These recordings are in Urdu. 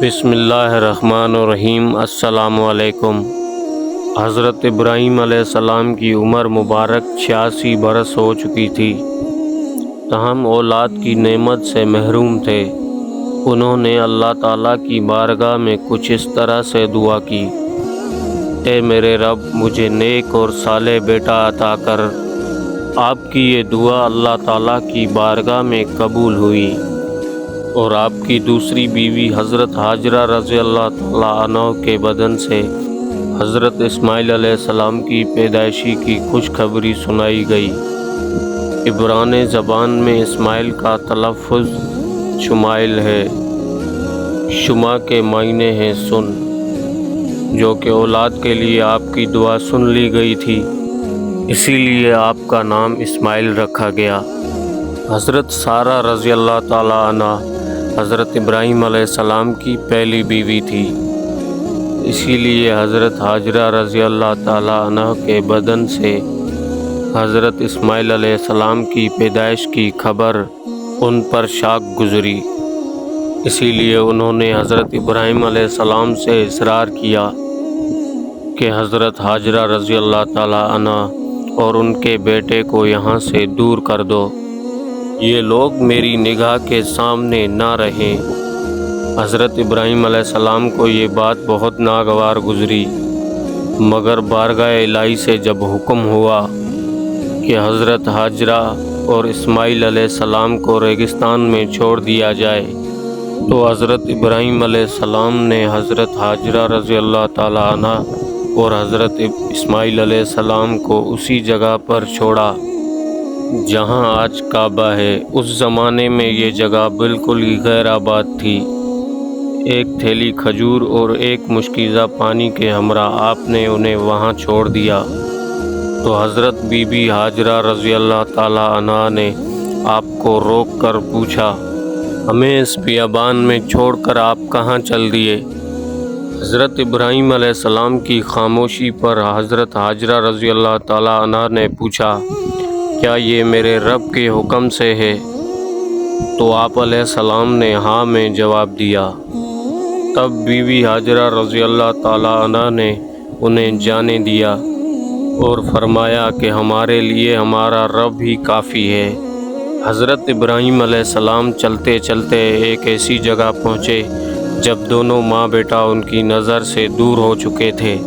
بسم اللہ الرحمن الرحیم۔ السلام علیکم۔ حضرت ابراہیم علیہ السلام کی عمر مبارک 86 برس ہو چکی تھی، تاہم اولاد کی نعمت سے محروم تھے۔ انہوں نے اللہ تعالیٰ کی بارگاہ میں کچھ اس طرح سے دعا کی: اے میرے رب، مجھے نیک اور صالح بیٹا عطا کر۔ آپ کی یہ دعا اللہ تعالیٰ کی بارگاہ میں قبول ہوئی، اور آپ کی دوسری بیوی حضرت حاجرہ رضی اللہ تعالیٰ عنہ کے بدن سے حضرت اسماعیل علیہ السلام کی پیدائشی کی خوشخبری سنائی گئی۔ عبرانی زبان میں اسماعیل کا تلفظ شمائل ہے۔ شما کے معنی ہیں سن، جو کہ اولاد کے لیے آپ کی دعا سن لی گئی تھی، اسی لیے آپ کا نام اسماعیل رکھا گیا۔ حضرت سارہ رضی اللہ تعالیٰ عنہ حضرت ابراہیم علیہ السلام کی پہلی بیوی تھی، اسی لیے حضرت حاجرہ رضی اللہ تعالیٰ عنہ کے بدن سے حضرت اسماعیل علیہ السلام کی پیدائش کی خبر ان پر شاک گزری۔ اسی لیے انہوں نے حضرت ابراہیم علیہ السلام سے اصرار کیا کہ حضرت حاجرہ رضی اللہ تعالیٰ عنہ اور ان کے بیٹے کو یہاں سے دور کر دو، یہ لوگ میری نگاہ کے سامنے نہ رہیں۔ حضرت ابراہیم علیہ السلام کو یہ بات بہت ناگوار گزری، مگر بارگاہ الہی سے جب حکم ہوا کہ حضرت حاجرہ اور اسماعیل علیہ السلام کو ریگستان میں چھوڑ دیا جائے، تو حضرت ابراہیم علیہ السلام نے حضرت حاجرہ رضی اللہ تعالیٰ عنہ اور حضرت اسماعیل علیہ السلام کو اسی جگہ پر چھوڑا جہاں آج کعبہ ہے۔ اس زمانے میں یہ جگہ بالکل ہی غیر آباد تھی۔ ایک تھیلی کھجور اور ایک مشکیزہ پانی کے ہمراہ آپ نے انہیں وہاں چھوڑ دیا، تو حضرت بی بی حاجرہ رضی اللہ تعالیٰ عنہ نے آپ کو روک کر پوچھا، ہمیں اس بیابان میں چھوڑ کر آپ کہاں چل دیے؟ حضرت ابراہیم علیہ السلام کی خاموشی پر حضرت حاجرہ رضی اللہ تعالیٰ عنہ نے پوچھا، کیا یہ میرے رب کے حکم سے ہے؟ تو آپ علیہ السلام نے ہاں میں جواب دیا۔ تب بی بی حاجرہ رضی اللہ تعالیٰ عنہ نے انہیں جانے دیا اور فرمایا کہ ہمارے لیے ہمارا رب ہی کافی ہے۔ حضرت ابراہیم علیہ السلام چلتے چلتے ایک ایسی جگہ پہنچے جب دونوں ماں بیٹا ان کی نظر سے دور ہو چکے تھے،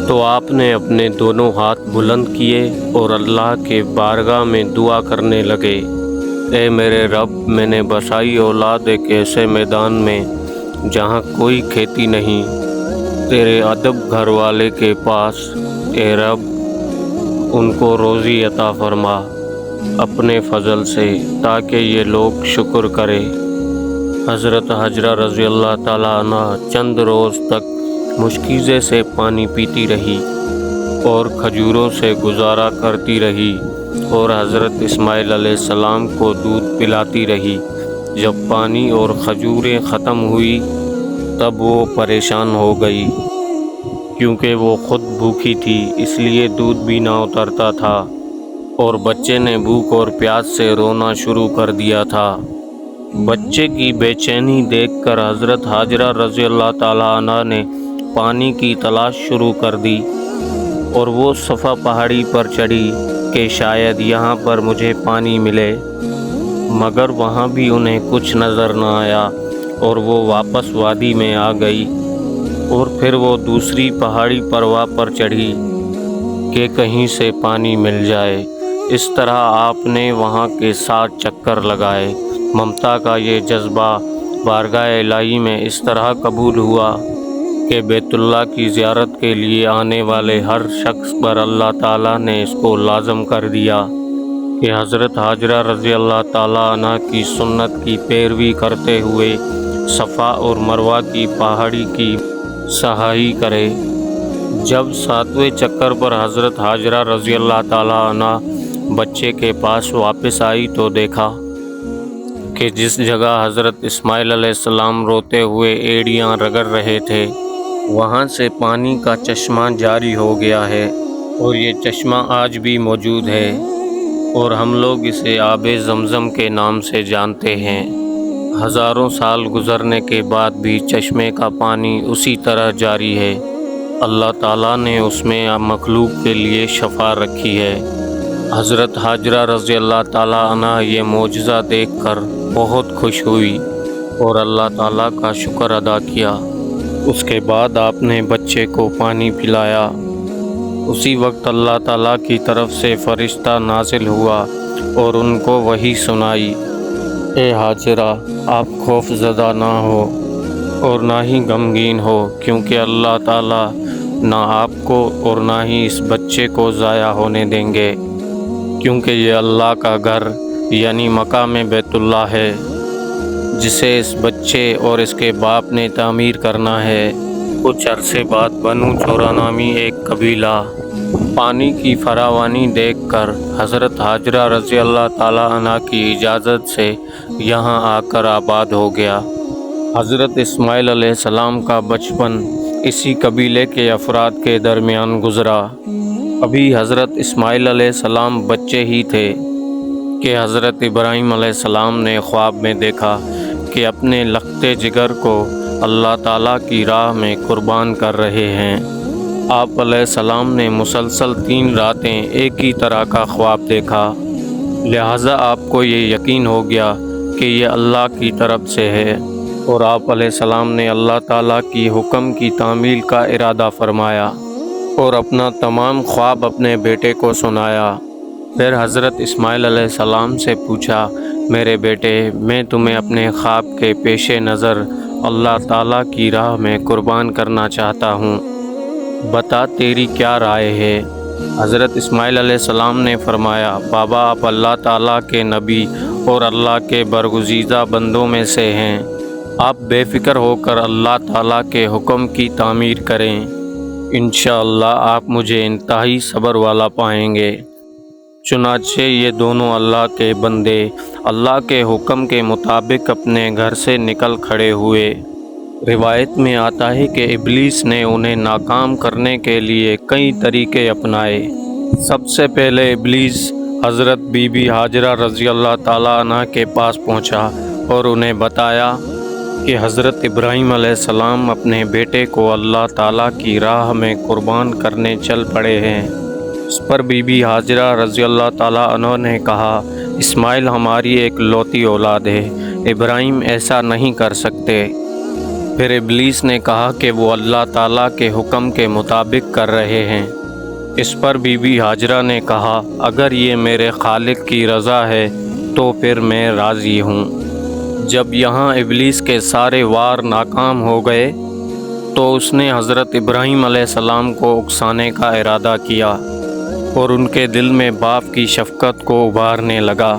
تو آپ نے اپنے دونوں ہاتھ بلند کیے اور اللہ کے بارگاہ میں دعا کرنے لگے، اے میرے رب، میں نے بسائی اولاد ایک ایسے میدان میں جہاں کوئی کھیتی نہیں، تیرے ادب گھر والے کے پاس، اے رب ان کو روزی عطا فرما اپنے فضل سے، تاکہ یہ لوگ شکر کرے۔ حضرت حاجرہ رضی اللہ تعالیٰ عنہ چند روز تک مشکیزے سے پانی پیتی رہی اور کھجوروں سے گزارا کرتی رہی، اور حضرت اسماعیل علیہ السلام کو دودھ پلاتی رہی۔ جب پانی اور کھجوریں ختم ہوئی تب وہ پریشان ہو گئی، کیونکہ وہ خود بھوکی تھی، اس لیے دودھ بھی نہ اترتا تھا، اور بچے نے بھوک اور پیاس سے رونا شروع کر دیا تھا۔ بچے کی بے چینی دیکھ کر حضرت حاجرہ رضی اللہ تعالیٰ عنہ نے پانی کی تلاش شروع کر دی، اور وہ صفا پہاڑی پر چڑھی کہ شاید یہاں پر مجھے پانی ملے، مگر وہاں بھی انہیں کچھ نظر نہ آیا، اور وہ واپس وادی میں آ گئی، اور پھر وہ دوسری پہاڑی پروا پر چڑھی کہ کہیں سے پانی مل جائے۔ اس طرح آپ نے وہاں کے 7 چکر لگائے۔ ممتا کا یہ جذبہ بارگاہ الہی میں اس طرح قبول ہوا کہ بیت اللہ کی زیارت کے لیے آنے والے ہر شخص پر اللہ تعالیٰ نے اس کو لازم کر دیا کہ حضرت حاجرہ رضی اللہ تعالیٰ عنہ کی سنت کی پیروی کرتے ہوئے صفا اور مروہ کی پہاڑی کی صحائی کرے۔ جب 7ویں چکر پر حضرت حاجرہ رضی اللہ تعالیٰ عنہ بچے کے پاس واپس آئی تو دیکھا کہ جس جگہ حضرت اسماعیل علیہ السلام روتے ہوئے ایڑیاں رگڑ رہے تھے، وہاں سے پانی کا چشمہ جاری ہو گیا ہے، اور یہ چشمہ آج بھی موجود ہے، اور ہم لوگ اسے آب زمزم کے نام سے جانتے ہیں۔ ہزاروں سال گزرنے کے بعد بھی چشمے کا پانی اسی طرح جاری ہے۔ اللہ تعالیٰ نے اس میں مخلوق کے لیے شفا رکھی ہے۔ حضرت حاجرہ رضی اللہ تعالیٰ عنہا یہ معجزہ دیکھ کر بہت خوش ہوئی اور اللہ تعالیٰ کا شکر ادا کیا۔ اس کے بعد آپ نے بچے کو پانی پلایا۔ اسی وقت اللہ تعالیٰ کی طرف سے فرشتہ نازل ہوا اور ان کو وحی سنائی، اے حاجرہ، آپ خوف زدہ نہ ہو اور نہ ہی غمگین ہو، کیونکہ اللہ تعالیٰ نہ آپ کو اور نہ ہی اس بچے کو ضائع ہونے دیں گے، کیونکہ یہ اللہ کا گھر یعنی مقام بیت اللہ ہے، جسے اس بچے اور اس کے باپ نے تعمیر کرنا ہے۔ کچھ عرصے بعد بنو چورا نامی ایک قبیلہ پانی کی فراوانی دیکھ کر حضرت حاجرہ رضی اللہ تعالیٰ عنہ کی اجازت سے یہاں آ کر آباد ہو گیا۔ حضرت اسماعیل علیہ السلام کا بچپن اسی قبیلے کے افراد کے درمیان گزرا۔ ابھی حضرت اسماعیل علیہ السلام بچے ہی تھے کہ حضرت ابراہیم علیہ السلام نے خواب میں دیکھا کہ اپنے لختے جگر کو اللہ تعالیٰ کی راہ میں قربان کر رہے ہیں۔ آپ علیہ السلام نے مسلسل 3 راتیں ایک ہی طرح کا خواب دیکھا، لہٰذا آپ کو یہ یقین ہو گیا کہ یہ اللہ کی طرف سے ہے، اور آپ علیہ السلام نے اللہ تعالیٰ کی حکم کی تعمیل کا ارادہ فرمایا اور اپنا تمام خواب اپنے بیٹے کو سنایا۔ پھر حضرت اسماعیل علیہ السلام سے پوچھا، میرے بیٹے، میں تمہیں اپنے خواب کے پیش نظر اللہ تعالیٰ کی راہ میں قربان کرنا چاہتا ہوں، بتا تیری کیا رائے ہے؟ حضرت اسماعیل علیہ السلام نے فرمایا، بابا، آپ اللہ تعالیٰ کے نبی اور اللہ کے برگزیدہ بندوں میں سے ہیں، آپ بے فکر ہو کر اللہ تعالیٰ کے حکم کی تعمیر کریں، انشاءاللہ آپ مجھے انتہائی صبر والا پائیں گے۔ چنانچہ یہ دونوں اللہ کے بندے اللہ کے حکم کے مطابق اپنے گھر سے نکل کھڑے ہوئے۔ روایت میں آتا ہے کہ ابلیس نے انہیں ناکام کرنے کے لیے کئی طریقے اپنائے۔ سب سے پہلے ابلیس حضرت بی بی حاجرہ رضی اللہ تعالیٰ عنہ کے پاس پہنچا اور انہیں بتایا کہ حضرت ابراہیم علیہ السلام اپنے بیٹے کو اللہ تعالیٰ کی راہ میں قربان کرنے چل پڑے ہیں۔ اس پر بی بی حاجرہ رضی اللہ تعالیٰ عنہ نے کہا، اسماعیل ہماری ایک لوتی اولاد ہے، ابراہیم ایسا نہیں کر سکتے۔ پھر ابلیس نے کہا کہ وہ اللہ تعالیٰ کے حکم کے مطابق کر رہے ہیں۔ اس پر بی بی حاجرہ نے کہا، اگر یہ میرے خالق کی رضا ہے تو پھر میں راضی ہوں۔ جب یہاں ابلیس کے سارے وار ناکام ہو گئے تو اس نے حضرت ابراہیم علیہ السلام کو اکسانے کا ارادہ کیا اور ان کے دل میں باپ کی شفقت کو ابھارنے لگا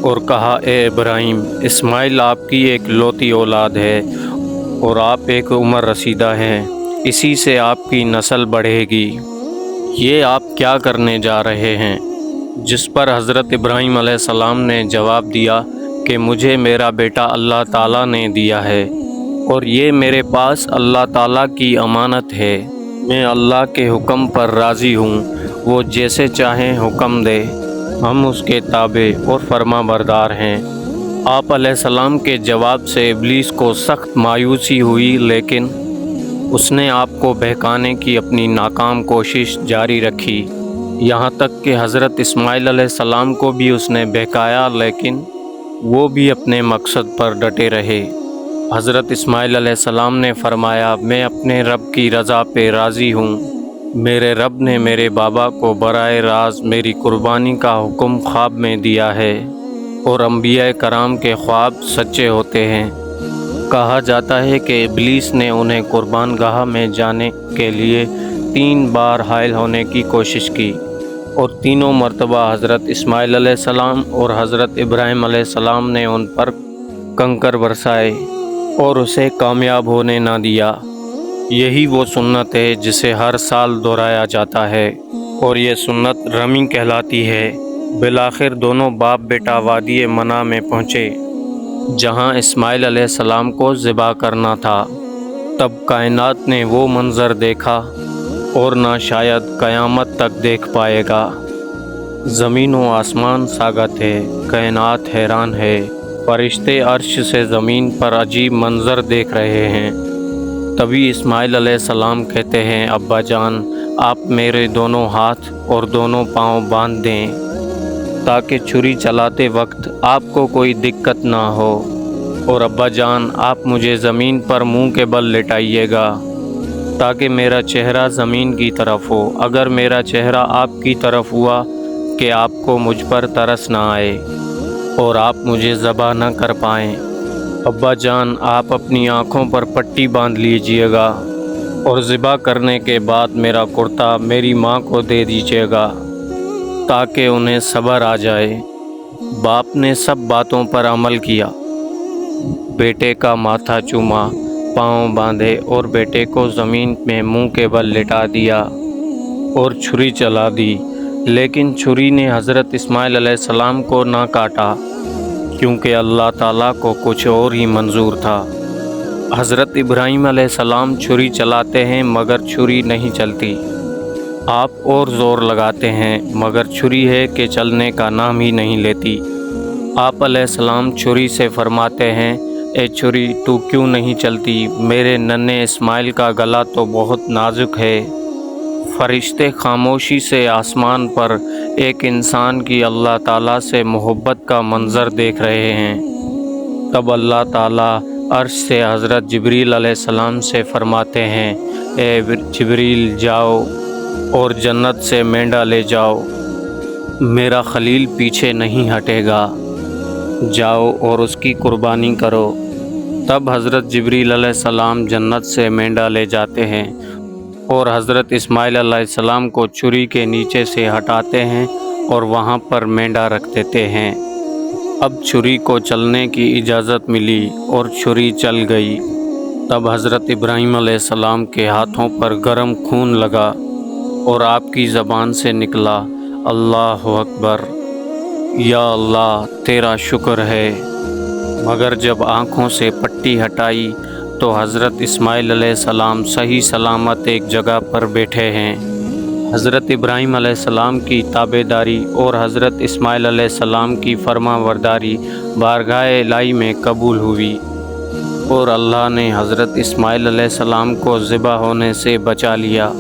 اور کہا، اے ابراہیم، اسماعیل آپ کی ایک لوتی اولاد ہے اور آپ ایک عمر رسیدہ ہیں، اسی سے آپ کی نسل بڑھے گی، یہ آپ کیا کرنے جا رہے ہیں؟ جس پر حضرت ابراہیم علیہ السلام نے جواب دیا کہ مجھے میرا بیٹا اللہ تعالیٰ نے دیا ہے اور یہ میرے پاس اللہ تعالیٰ کی امانت ہے، میں اللہ کے حکم پر راضی ہوں، وہ جیسے چاہیں حکم دے، ہم اس کے تابع اور فرما بردار ہیں۔ آپ علیہ السلام کے جواب سے ابلیس کو سخت مایوسی ہوئی، لیکن اس نے آپ کو بہکانے کی اپنی ناکام کوشش جاری رکھی، یہاں تک کہ حضرت اسماعیل علیہ السلام کو بھی اس نے بہکایا، لیکن وہ بھی اپنے مقصد پر ڈٹے رہے۔ حضرت اسماعیل علیہ السلام نے فرمایا، میں اپنے رب کی رضا پہ راضی ہوں، میرے رب نے میرے بابا کو براہ راست میری قربانی کا حکم خواب میں دیا ہے، اور انبیاء کرام کے خواب سچے ہوتے ہیں۔ کہا جاتا ہے کہ ابلیس نے انہیں قربان گاہ میں جانے کے لیے 3 بار حائل ہونے کی کوشش کی، اور تینوں مرتبہ حضرت اسماعیل علیہ السلام اور حضرت ابراہیم علیہ السلام نے ان پر کنکر برسائے اور اسے کامیاب ہونے نہ دیا۔ یہی وہ سنت ہے جسے ہر سال دہرایا جاتا ہے، اور یہ سنت رمی کہلاتی ہے۔ بالآخر دونوں باپ بیٹا وادی منع میں پہنچے، جہاں اسماعیل علیہ السلام کو ذبح کرنا تھا۔ تب کائنات نے وہ منظر دیکھا اور نہ شاید قیامت تک دیکھ پائے گا۔ زمین و آسمان ساگت ہے، کائنات حیران ہے، فرشتے عرش سے زمین پر عجیب منظر دیکھ رہے ہیں۔ تبھی اسماعیل علیہ السلام کہتے ہیں، ابا جان آپ میرے دونوں ہاتھ اور دونوں پاؤں باندھ دیں تاکہ چھری چلاتے وقت آپ کو کوئی دقت نہ ہو، اور ابا جان آپ مجھے زمین پر منہ کے بل لٹائیے گا تاکہ میرا چہرہ زمین کی طرف ہو۔ اگر میرا چہرہ آپ کی طرف ہوا کہ آپ کو مجھ پر ترس نہ آئے اور آپ مجھے ذبح نہ کر پائیں۔ ابا جان آپ اپنی آنکھوں پر پٹی باندھ لیجئے گا اور ذبح کرنے کے بعد میرا کرتا میری ماں کو دے دیجئے گا تاکہ انہیں صبر آ جائے۔ باپ نے سب باتوں پر عمل کیا، بیٹے کا ماتھا چوما، پاؤں باندھے اور بیٹے کو زمین میں منہ کے بل لٹا دیا اور چھری چلا دی، لیکن چھری نے حضرت اسماعیل علیہ السلام کو نہ کاٹا کیونکہ اللہ تعالیٰ کو کچھ اور ہی منظور تھا۔ حضرت ابراہیم علیہ السلام چھری چلاتے ہیں مگر چھری نہیں چلتی۔ آپ اور زور لگاتے ہیں مگر چھری ہے کہ چلنے کا نام ہی نہیں لیتی۔ آپ علیہ السلام چھری سے فرماتے ہیں، اے چھری تو کیوں نہیں چلتی؟ میرے ننھے اسماعیل کا گلا تو بہت نازک ہے۔ فرشتے خاموشی سے آسمان پر ایک انسان کی اللہ تعالیٰ سے محبت کا منظر دیکھ رہے ہیں۔ تب اللہ تعالیٰ عرش سے حضرت جبریل علیہ السلام سے فرماتے ہیں، اے جبریل جاؤ اور جنت سے مینڈا لے جاؤ، میرا خلیل پیچھے نہیں ہٹے گا، جاؤ اور اس کی قربانی کرو۔ تب حضرت جبریل علیہ السلام جنت سے مینڈا لے جاتے ہیں اور حضرت اسماعیل علیہ السلام کو چھری کے نیچے سے ہٹاتے ہیں اور وہاں پر مینڈا رکھ دیتے ہیں۔ اب چھری کو چلنے کی اجازت ملی اور چھری چل گئی۔ تب حضرت ابراہیم علیہ السلام کے ہاتھوں پر گرم خون لگا اور آپ کی زبان سے نکلا، اللہ اکبر، یا اللہ تیرا شکر ہے۔ مگر جب آنکھوں سے پٹی ہٹائی تو حضرت اسماعیل علیہ السلام صحیح سلامت ایک جگہ پر بیٹھے ہیں۔ حضرت ابراہیم علیہ السلام کی تابعداری اور حضرت اسماعیل علیہ السلام کی فرما برداری بارگاہ الہی میں قبول ہوئی، اور اللہ نے حضرت اسماعیل علیہ السلام کو ذبح ہونے سے بچا لیا،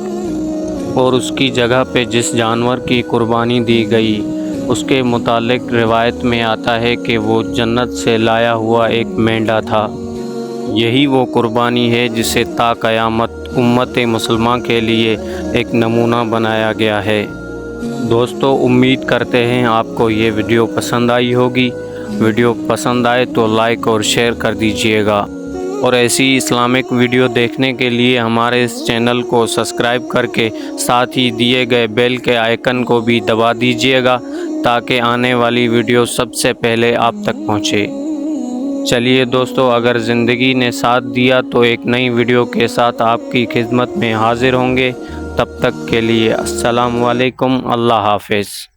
اور اس کی جگہ پہ جس جانور کی قربانی دی گئی اس کے متعلق روایت میں آتا ہے کہ وہ جنت سے لایا ہوا ایک مینڈا تھا۔ یہی وہ قربانی ہے جسے تا قیامت امت مسلمہ کے لیے ایک نمونہ بنایا گیا ہے۔ دوستو امید کرتے ہیں آپ کو یہ ویڈیو پسند آئی ہوگی۔ ویڈیو پسند آئے تو لائک اور شیئر کر دیجئے گا، اور ایسی اسلامک ویڈیو دیکھنے کے لیے ہمارے اس چینل کو سبسکرائب کر کے ساتھ ہی دیے گئے بیل کے آئیکن کو بھی دبا دیجئے گا تاکہ آنے والی ویڈیو سب سے پہلے آپ تک پہنچے۔ چلیے دوستو، اگر زندگی نے ساتھ دیا تو ایک نئی ویڈیو کے ساتھ آپ کی خدمت میں حاضر ہوں گے۔ تب تک کے لیے السلام علیکم، اللہ حافظ۔